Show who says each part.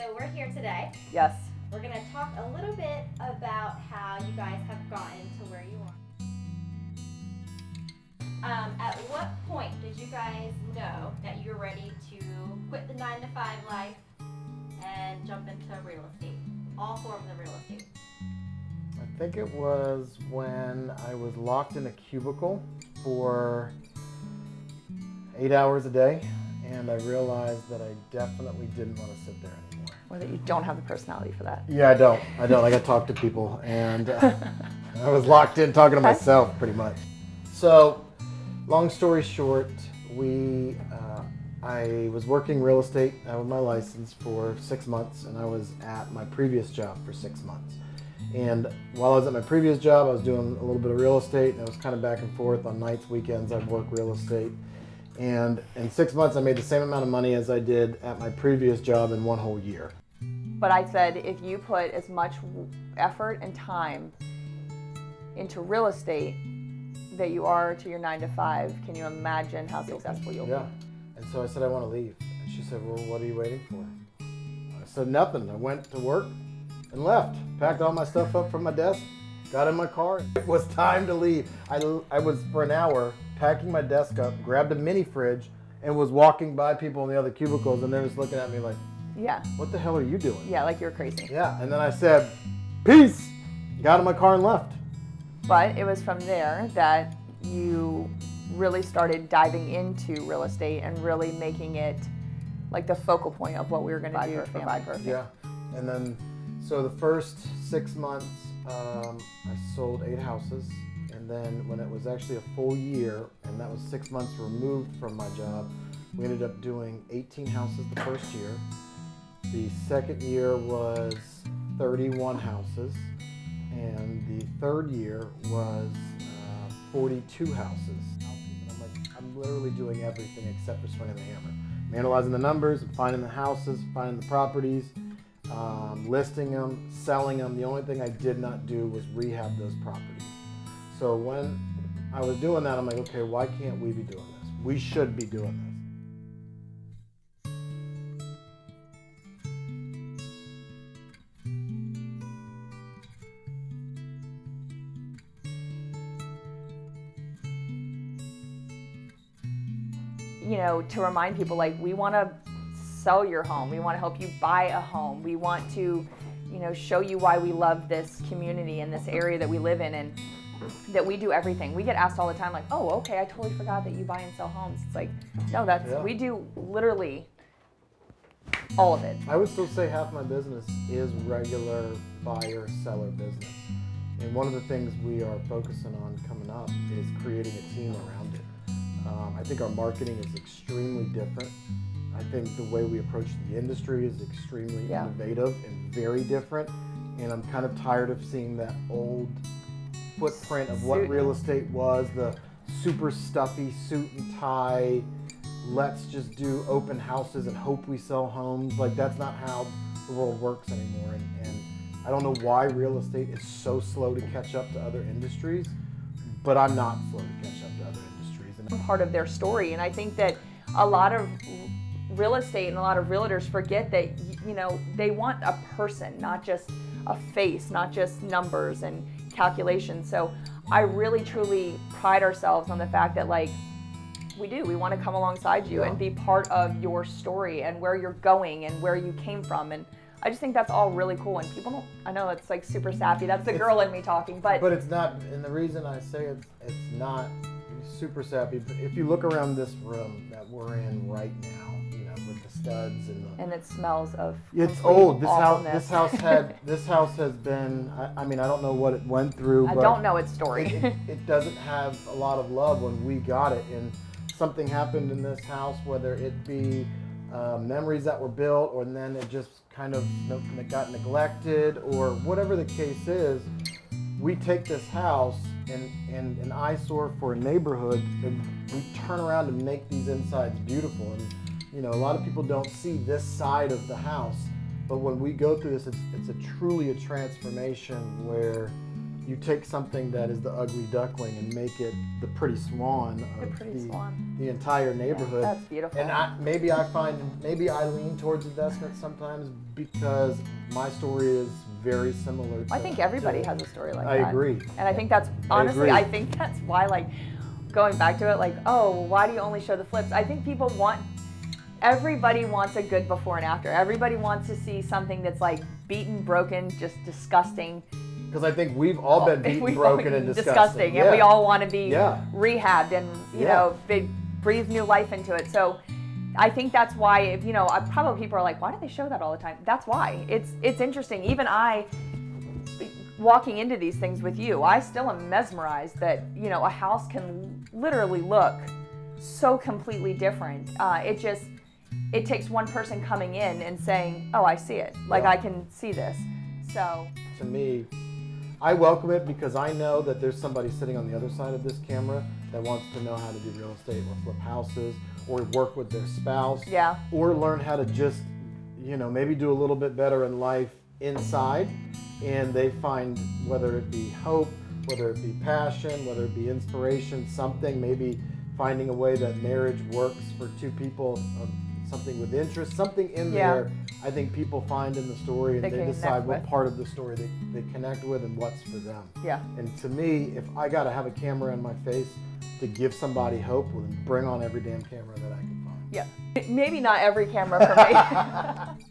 Speaker 1: So we're here today.
Speaker 2: Yes.
Speaker 1: We're going to talk a little bit about how you guys have gotten to where you are. At what point did you guys know that you're ready to quit the 9-to-5 life and jump into real estate, all forms of real estate?
Speaker 3: I think it was when I was locked in a cubicle for 8 hours a day, and I realized that I definitely didn't want to sit there anymore.
Speaker 2: Or that you don't have the personality for that.
Speaker 3: Yeah, I don't. I got to talk to people, and I was locked in talking to myself pretty much. So, long story short, I was working real estate out of my license for 6 months, and I was at my previous job for 6 months. And while I was at my previous job, I was doing a little bit of real estate, and I was kind of back and forth on nights, weekends. I'd work real estate. And in 6 months, I made the same amount of money as I did at my previous job in 1 whole year.
Speaker 2: But I said, if you put as much effort and time into real estate that you are to your 9-to-5, can you imagine how successful you'll be?
Speaker 3: Yeah. And so I said, I want to leave. And she said, well, what are you waiting for? I said, nothing. I went to work and left. Packed all my stuff up from my desk, got in my car. It was time to leave. I was, for an hour, packing my desk up, grabbed a mini fridge, and was walking by people in the other cubicles, and they're just looking at me like,
Speaker 2: yeah,
Speaker 3: what the hell are you doing?
Speaker 2: Yeah, like you're crazy.
Speaker 3: Yeah, and then I said, peace, got in my car and left.
Speaker 2: But it was from there that you really started diving into real estate and really making it like the focal point of what we were going to do to provide for.
Speaker 3: Yeah, and then, so the first 6 months, I sold 8 houses. And then when it was actually a full year, and that was 6 months removed from my job, we ended up doing 18 houses the first year. The second year was 31 houses, and the third year was 42 houses. I'm literally doing everything except for swinging the hammer. I'm analyzing the numbers, finding the houses, finding the properties, listing them, selling them. The only thing I did not do was rehab those properties. So when I was doing that, I'm like, okay, why can't we be doing this? We should be doing this.
Speaker 2: You know, to remind people, like, we want to sell your home. We want to help you buy a home. We want to, you know, show you why we love this community and this area that we live in, and that we do everything. We get asked all the time, like, oh, okay, I totally forgot that you buy and sell homes. It's like, no, we do literally all of it.
Speaker 3: I would still say half my business is regular buyer-seller business. And one of the things we are focusing on coming up is creating a team around it. I think our marketing is extremely different. I think the way we approach the industry is extremely innovative and very different. And I'm kind of tired of seeing that old footprint of what real estate was, the super stuffy suit and tie, let's just do open houses and hope we sell homes. Like, that's not how the world works anymore. And I don't know why real estate is so slow to catch up to other industries, but I'm not slow to catch up to other industries.
Speaker 2: I'm part of their story, and I think that a lot of real estate and a lot of realtors forget that, you know, they want a person, not just a face, not just numbers and calculations. So I really truly pride ourselves on the fact that, like, we want to come alongside you and be part of your story and where you're going and where you came from. And I just think that's all really cool. And people don't, I know it's like super sappy, that's the girl in me talking, but
Speaker 3: it's not. And the reason I say it's not super sappy, but if you look around this room that we're in right now, you know, with the studs and
Speaker 2: it smells of
Speaker 3: it's old. This
Speaker 2: awfulness.
Speaker 3: This house has been, I mean, I don't know what it went through.
Speaker 2: I don't know its story.
Speaker 3: It doesn't have a lot of love when we got it, and something happened in this house, whether it be memories that were built, or then it just kind of got neglected, or whatever the case is. We take this house and an eyesore for a neighborhood, and we turn around and make these insides beautiful. And you know, a lot of people don't see this side of the house, but when we go through this, it's truly a transformation where you take something that is the ugly duckling and make it the pretty swan
Speaker 2: The
Speaker 3: of
Speaker 2: pretty swan.
Speaker 3: the entire neighborhood.
Speaker 2: That's beautiful.
Speaker 3: And maybe I lean towards investment sometimes because my story is very similar to,
Speaker 2: I think everybody has a story like
Speaker 3: I
Speaker 2: that.
Speaker 3: agree.
Speaker 2: And I think that's, honestly,
Speaker 3: agree.
Speaker 2: I think that's why, like, going back to it, like, oh, why do you only show the flips? I think everybody wants a good before and after. Everybody wants to see something that's like beaten, broken, just disgusting.
Speaker 3: Because I think we've all been beaten, broken, and disgusting.
Speaker 2: Disgusting, and we all want to be
Speaker 3: Yeah.
Speaker 2: rehabbed and, you know, breathe new life into it. So I think that's why, if, you know, probably people are like, why do they show that all the time? That's why. It's interesting. Even I, walking into these things with you, I still am mesmerized that, you know, a house can literally look so completely different. It takes one person coming in and saying, oh, I see it. Like, I can see this. So
Speaker 3: To me, I welcome it because I know that there's somebody sitting on the other side of this camera that wants to know how to do real estate or flip houses or work with their spouse.
Speaker 2: Yeah.
Speaker 3: Or learn how to just, you know, maybe do a little bit better in life inside, and they find, whether it be hope, whether it be passion, whether it be inspiration, something, maybe finding a way that marriage works for two people, something with interest, something in there. I think people find in the story, and
Speaker 2: They
Speaker 3: they
Speaker 2: can
Speaker 3: decide
Speaker 2: connect
Speaker 3: what
Speaker 2: with.
Speaker 3: part of the story they connect with and what's for them.
Speaker 2: Yeah.
Speaker 3: And to me, if I got to have a camera in my face to give somebody hope, well, then bring on every damn camera that I can find.
Speaker 2: Yeah. Maybe not every camera for me.